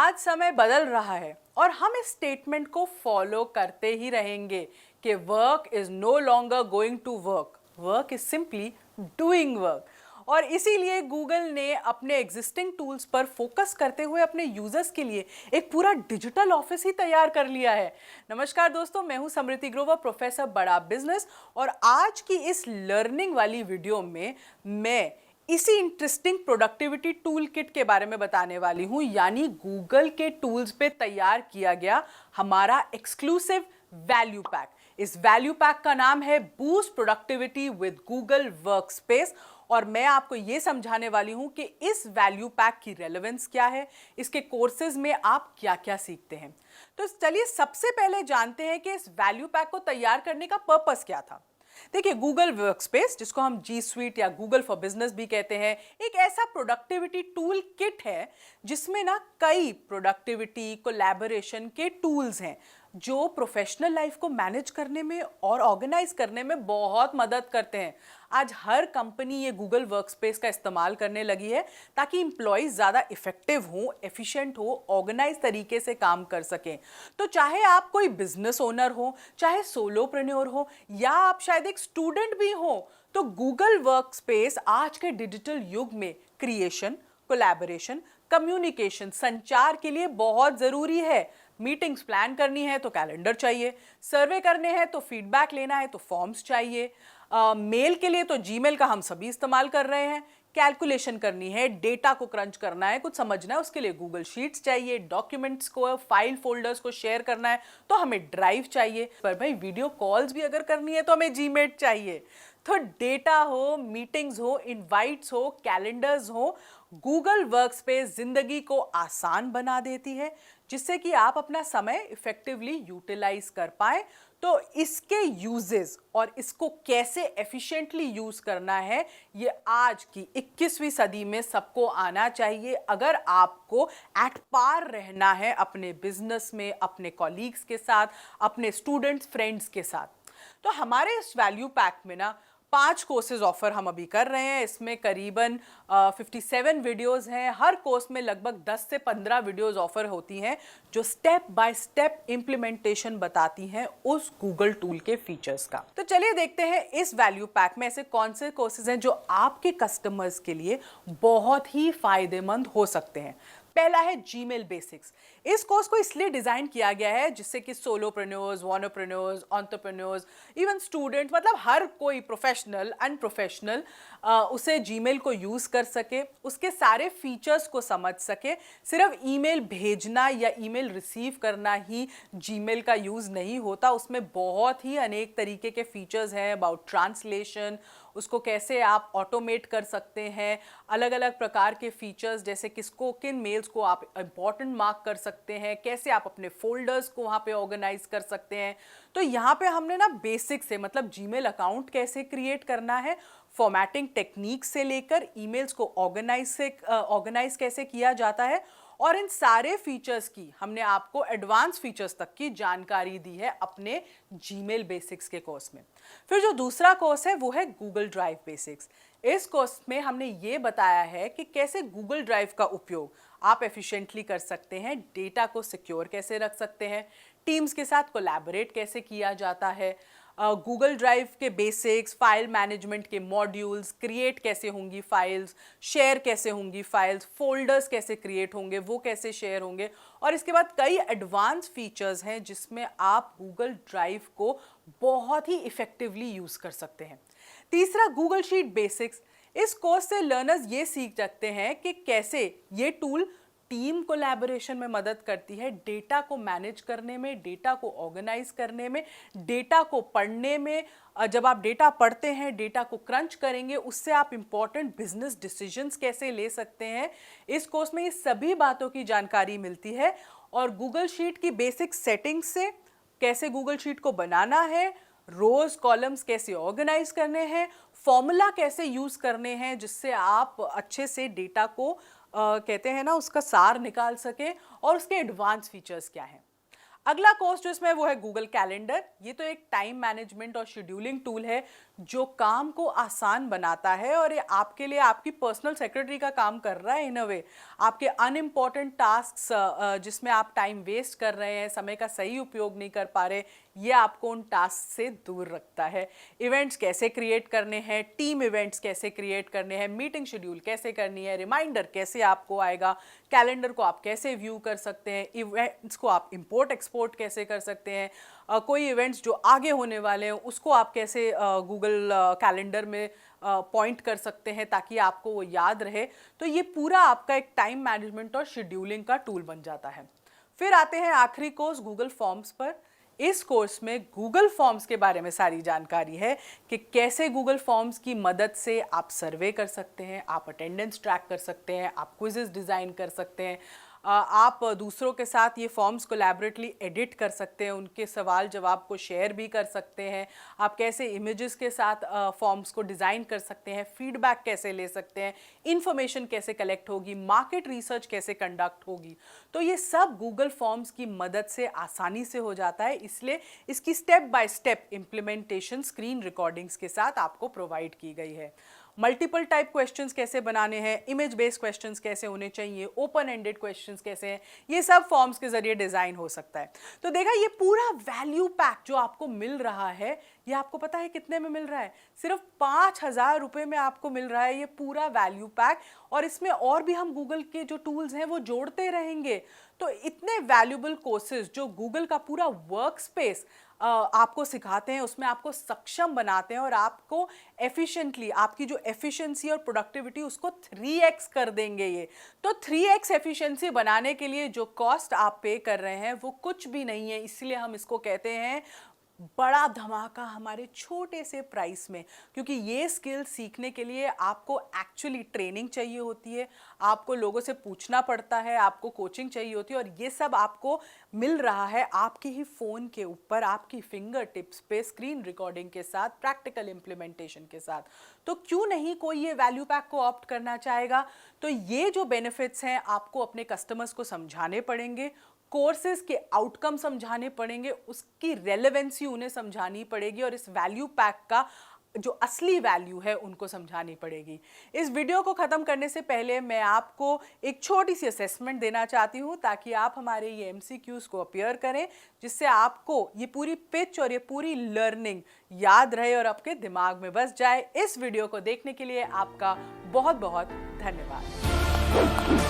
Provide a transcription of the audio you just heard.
आज समय बदल रहा है और हम इस स्टेटमेंट को फॉलो करते ही रहेंगे कि work is no longer going to work, work is simply doing work. और इसीलिए गूगल ने अपने एग्जिस्टिंग टूल्स पर फोकस करते हुए अपने यूजर्स के लिए एक पूरा डिजिटल ऑफिस ही तैयार कर लिया है। नमस्कार दोस्तों, मैं हूं समृति ग्रोवर, प्रोफेसर बड़ा बिजनेस, और आज की इस लर्निंग वाली वीडियो में मैं इसी इंटरेस्टिंग प्रोडक्टिविटी टूल किट के बारे में बताने वाली हूं, यानी गूगल के टूल्स पे तैयार किया गया हमारा एक्सक्लूसिव वैल्यू पैक। इस वैल्यू पैक का नाम है boost productivity with Google workspace, और मैं आपको यह समझाने वाली हूं कि इस वैल्यू पैक की रेलेवेंस क्या है, इसके कोर्सेज में आप क्या क्या सीखते हैं। तो चलिए सबसे पहले जानते हैं कि इस वैल्यू पैक को तैयार करने का पर्पस क्या था। देखिए, गूगल वर्कस्पेस, जिसको हम जी स्वीट या गूगल फॉर बिजनेस भी कहते हैं, एक ऐसा प्रोडक्टिविटी टूल किट है जिसमें ना कई प्रोडक्टिविटी कोलैबोरेशन के टूल्स हैं जो प्रोफेशनल लाइफ को मैनेज करने में और ऑर्गेनाइज करने में बहुत मदद करते हैं। आज हर कंपनी ये गूगल वर्कस्पेस का इस्तेमाल करने लगी है ताकि एम्प्लॉयज ज़्यादा इफेक्टिव हो, एफिशिएंट हो, ऑर्गेनाइज तरीके से काम कर सकें। तो चाहे आप कोई बिजनेस ओनर हो, चाहे सोलोप्रेन्योर हो, या आप शायद एक स्टूडेंट भी हो, तो गूगल वर्कस्पेस आज के डिजिटल युग में क्रिएशन, कोलैबोरेशन, कम्युनिकेशन, संचार के लिए बहुत ज़रूरी है। मीटिंग्स प्लान करनी है तो कैलेंडर चाहिए, सर्वे करने हैं तो फीडबैक लेना है तो फॉर्म्स चाहिए, मेल के लिए तो जीमेल का हम सभी इस्तेमाल कर रहे हैं, कैलकुलेशन करनी है, डेटा को क्रंच करना है, कुछ समझना है, उसके लिए गूगल शीट्स चाहिए, डॉक्यूमेंट्स को, फाइल फोल्डर्स को शेयर करना है तो हमें ड्राइव चाहिए, पर भाई वीडियो कॉल्स भी अगर करनी है तो हमें जीमेट चाहिए। तो डेटा हो, मीटिंग्स हो, इनवाइट्स हो, कैलेंडर्स हो, गूगल वर्कस्पेस जिंदगी को आसान बना देती है जिससे कि आप अपना समय इफेक्टिवली यूटिलाइज कर पाए। तो इसके यूजेस और इसको कैसे एफिशिएंटली यूज करना है, ये आज की 21वीं सदी में सबको आना चाहिए अगर आपको एट पार रहना है अपने बिजनेस में, अपने कॉलीग्स के साथ, अपने स्टूडेंट्स, फ्रेंड्स के साथ। तो हमारे इस वैल्यू पैक में ना 5 कोर्सेज ऑफर हम अभी कर रहे हैं। इसमें करीबन 57 वीडियोस हैं। हर कोर्स में लगभग 10 से 15 वीडियोस ऑफर होती हैं जो स्टेप बाय स्टेप इंप्लीमेंटेशन बताती हैं उस गूगल टूल के फीचर्स का। तो चलिए देखते हैं इस वैल्यू पैक में ऐसे कौन से कोर्सेज हैं जो आपके कस्टमर्स के लिए बहुत ही फायदेमंद हो सकते हैं। पहला है जीमेल बेसिक्स। इस कोर्स को इसलिए डिजाइन किया गया है जिससे कि सोलोप्रेन्योर्स, वॉनोप्रेन्योर्स, एंटरप्रेन्योर्स, इवन स्टूडेंट, मतलब हर कोई प्रोफेशनल, अनप्रोफेशनल उसे जीमेल को यूज कर सके, उसके सारे फीचर्स को समझ सके। सिर्फ ईमेल भेजना या ईमेल रिसीव करना ही जीमेल का यूज नहीं होता, उसमें बहुत ही अनेक तरीके के फीचर्स हैं। अबाउट ट्रांसलेशन, उसको कैसे आप ऑटोमेट कर सकते हैं, अलग अलग प्रकार के फीचर्स जैसे किसको, किन मेल्स को आप इंपॉर्टेंट मार्क कर सकते हैं, कैसे आप अपने फोल्डर्स को वहाँ पे ऑर्गेनाइज कर सकते हैं। तो यहाँ पे हमने ना बेसिक से, मतलब जीमेल अकाउंट कैसे क्रिएट करना है, फॉर्मेटिंग टेक्निक से लेकर ईमेल्स को ऑर्गेनाइज कैसे किया जाता है, और इन सारे फीचर्स की हमने आपको एडवांस फीचर्स तक की जानकारी दी है अपने जीमेल बेसिक्स के कोर्स में। फिर जो दूसरा कोर्स है वो है गूगल ड्राइव बेसिक्स। इस कोर्स में हमने ये बताया है कि कैसे गूगल ड्राइव का उपयोग आप एफिशिएंटली कर सकते हैं, डेटा को सिक्योर कैसे रख सकते हैं, टीम्स के साथ कोलैबोरेट कैसे किया जाता है, गूगल ड्राइव के बेसिक्स, फाइल मैनेजमेंट के मॉड्यूल्स, क्रिएट कैसे होंगी फाइल्स, शेयर कैसे होंगी फाइल्स, फोल्डर्स कैसे क्रिएट होंगे, वो कैसे शेयर होंगे, और इसके बाद कई एडवांस फीचर्स हैं जिसमें आप गूगल ड्राइव को बहुत ही इफेक्टिवली यूज कर सकते हैं। तीसरा, गूगल शीट बेसिक्स। इस कोर्स से लर्नर्स ये सीख सकते हैं कि कैसे ये टूल टीम कोलैबोरेशन में मदद करती है, डेटा को मैनेज करने में, डेटा को ऑर्गेनाइज करने में, डेटा को पढ़ने में। जब आप डेटा पढ़ते हैं, डेटा को क्रंच करेंगे, उससे आप इंपॉर्टेंट बिजनेस डिसीजंस कैसे ले सकते हैं। इस कोर्स में ये सभी बातों की जानकारी मिलती है, और गूगल शीट की बेसिक सेटिंग्स से कैसे गूगल शीट को बनाना है, रोज कॉलम्स कैसे ऑर्गेनाइज करने हैं, फॉर्मूला कैसे यूज करने हैं जिससे आप अच्छे से डेटा को कहते हैं ना, उसका सार निकाल सके, और उसके एडवांस फीचर्स क्या हैं। अगला कोर्स जो इसमें वो है गूगल कैलेंडर। ये तो एक टाइम मैनेजमेंट और शेड्यूलिंग टूल है जो काम को आसान बनाता है और ये आपके लिए आपकी पर्सनल सेक्रेटरी का काम कर रहा है इन अ वे। आपके अनइम्पॉर्टेंट टास्क्स जिसमें आप टाइम वेस्ट कर रहे हैं, समय का सही उपयोग नहीं कर पा रहे, ये आपको उन टास्क से दूर रखता है। इवेंट्स कैसे क्रिएट करने हैं, टीम इवेंट्स कैसे क्रिएट करने हैं, मीटिंग शेड्यूल कैसे करनी है, रिमाइंडर कैसे आपको आएगा, कैलेंडर को आप कैसे व्यू कर सकते हैं, इवेंट्स को आप इंपोर्ट एक्सपोर्ट कैसे कर सकते हैं, कोई इवेंट्स जो आगे होने वाले हैं उसको आप कैसे गूगल कैलेंडर में पॉइंट कर सकते हैं ताकि आपको वो याद रहे। तो ये पूरा आपका एक टाइम मैनेजमेंट और शेड्यूलिंग का टूल बन जाता है। फिर आते हैं आखिरी कोर्स गूगल फॉर्म्स पर। इस कोर्स में गूगल फॉर्म्स के बारे में सारी जानकारी है कि कैसे गूगल फॉर्म्स की मदद से आप सर्वे कर सकते हैं, आप अटेंडेंस ट्रैक कर सकते हैं, आप क्विजेस डिज़ाइन कर सकते हैं, आप दूसरों के साथ ये फॉर्म्स कोलैबोरेटली एडिट कर सकते हैं, उनके सवाल जवाब को शेयर भी कर सकते हैं, आप कैसे इमेजेस के साथ फॉर्म्स को डिज़ाइन कर सकते हैं, फीडबैक कैसे ले सकते हैं, इंफॉर्मेशन कैसे कलेक्ट होगी, मार्केट रिसर्च कैसे कंडक्ट होगी। तो ये सब गूगल फॉर्म्स की मदद से आसानी से हो जाता है, इसलिए इसकी step by step implementation screen recordings के साथ आपको प्रोवाइड की गई है। मल्टीपल टाइप क्वेश्चंस कैसे बनाने हैं, इमेज बेस्ड क्वेश्चंस कैसे होने चाहिए, ओपन एंडेड क्वेश्चंस कैसे हैं, ये सब फॉर्म्स के जरिए डिजाइन हो सकता है। तो देखा, ये पूरा वैल्यू पैक जो आपको मिल रहा है, ये आपको पता है कितने में मिल रहा है? सिर्फ 5,000 रुपये में आपको मिल रहा है ये पूरा वैल्यू पैक। और इसमें और भी हम गूगल के जो टूल्स हैं वो जोड़ते रहेंगे। तो इतने वैल्यूबल कोर्सेज जो गूगल का पूरा वर्क स्पेस आपको सिखाते हैं, उसमें आपको सक्षम बनाते हैं और आपको एफिशिएंटली, आपकी जो एफिशिएंसी और प्रोडक्टिविटी उसको 3x कर देंगे ये। तो 3x एफिशिएंसी बनाने के लिए जो कॉस्ट आप पे कर रहे हैं वो कुछ भी नहीं है, इसलिए हम इसको कहते हैं बड़ा धमाका हमारे छोटे से प्राइस में। क्योंकि ये स्किल सीखने के लिए आपको एक्चुअली ट्रेनिंग चाहिए होती है, आपको लोगों से पूछना पड़ता है, आपको कोचिंग चाहिए होती है, और ये सब आपको मिल रहा है आपके ही फ़ोन के ऊपर, आपकी फिंगर टिप्स पे, स्क्रीन रिकॉर्डिंग के साथ, प्रैक्टिकल इम्प्लीमेंटेशन के साथ। तो क्यों नहीं कोई ये वैल्यू पैक को ऑप्ट करना चाहेगा? तो ये जो बेनिफिट्स हैं आपको अपने कस्टमर्स को समझाने पड़ेंगे, कोर्सेज के आउटकम समझाने पड़ेंगे, उसकी रेलेवेंसी उन्हें समझानी पड़ेगी, और इस वैल्यू पैक का जो असली वैल्यू है उनको समझानी पड़ेगी। इस वीडियो को ख़त्म करने से पहले मैं आपको एक छोटी सी असेसमेंट देना चाहती हूँ ताकि आप हमारे ये MCQs को अपीयर करें, जिससे आपको ये पूरी पिच और ये पूरी लर्निंग याद रहे और आपके दिमाग में बस जाए। इस वीडियो को देखने के लिए आपका बहुत बहुत धन्यवाद।